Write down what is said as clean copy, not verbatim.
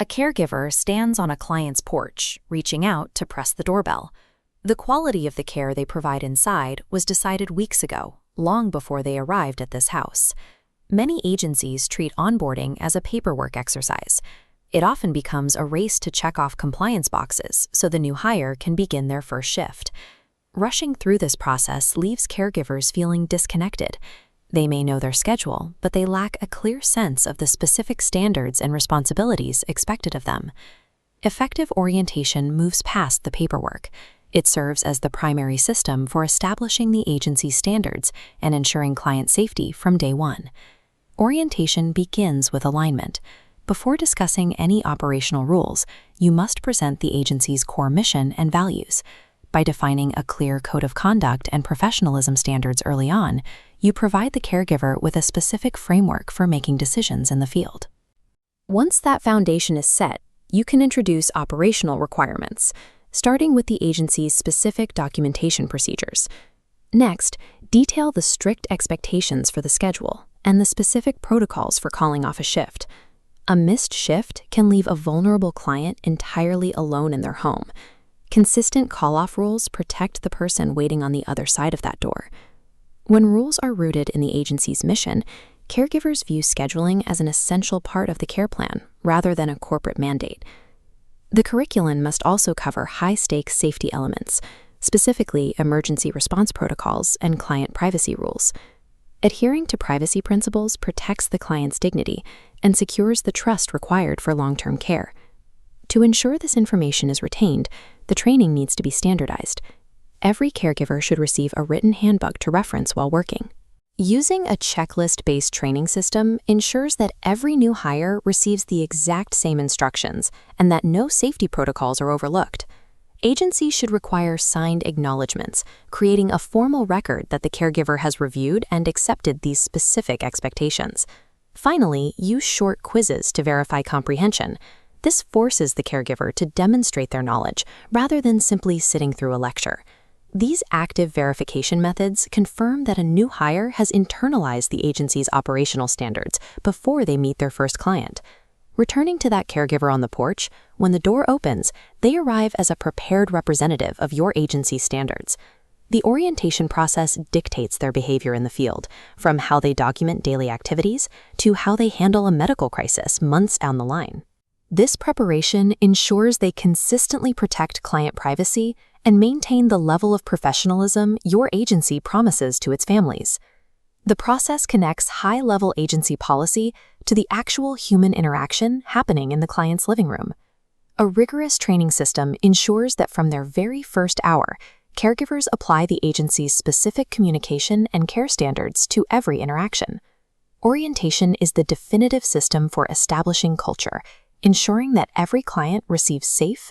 A caregiver stands on a client's porch, reaching out to press the doorbell. The quality of the care they provide inside was decided weeks ago, long before they arrived at this house. Many agencies treat onboarding as a paperwork exercise. It often becomes a race to check off compliance boxes so the new hire can begin their first shift. Rushing through this process leaves caregivers feeling disconnected. They may know their schedule, but they lack a clear sense of the specific standards and responsibilities expected of them. Effective orientation moves past the paperwork. It serves as the primary system for establishing the agency's standards and ensuring client safety from day one. Orientation begins with alignment. Before discussing any operational rules, you must present the agency's core mission and values. By defining a clear code of conduct and professionalism standards early on, you provide the caregiver with a specific framework for making decisions in the field. Once that foundation is set, you can introduce operational requirements, starting with the agency's specific documentation procedures. Next, detail the strict expectations for the schedule and the specific protocols for calling off a shift. A missed shift can leave a vulnerable client entirely alone in their home. Consistent call-off rules protect the person waiting on the other side of that door. When rules are rooted in the agency's mission, caregivers view scheduling as an essential part of the care plan rather than a corporate mandate. The curriculum must also cover high-stakes safety elements, specifically emergency response protocols and client privacy rules. Adhering to privacy principles protects the client's dignity and secures the trust required for long-term care. To ensure this information is retained, the training needs to be standardized. Every caregiver should receive a written handbook to reference while working. Using a checklist-based training system ensures that every new hire receives the exact same instructions and that no safety protocols are overlooked. Agencies should require signed acknowledgments, creating a formal record that the caregiver has reviewed and accepted these specific expectations. Finally, use short quizzes to verify comprehension. This forces the caregiver to demonstrate their knowledge rather than simply sitting through a lecture. These active verification methods confirm that a new hire has internalized the agency's operational standards before they meet their first client. Returning to that caregiver on the porch, when the door opens, they arrive as a prepared representative of your agency's standards. The orientation process dictates their behavior in the field, from how they document daily activities to how they handle a medical crisis months down the line. This preparation ensures they consistently protect client privacy and maintain the level of professionalism your agency promises to its families. The process connects high-level agency policy to the actual human interaction happening in the client's living room. A rigorous training system ensures that from their very first hour, caregivers apply the agency's specific communication and care standards to every interaction. Orientation is the definitive system for establishing culture, ensuring that every client receives safe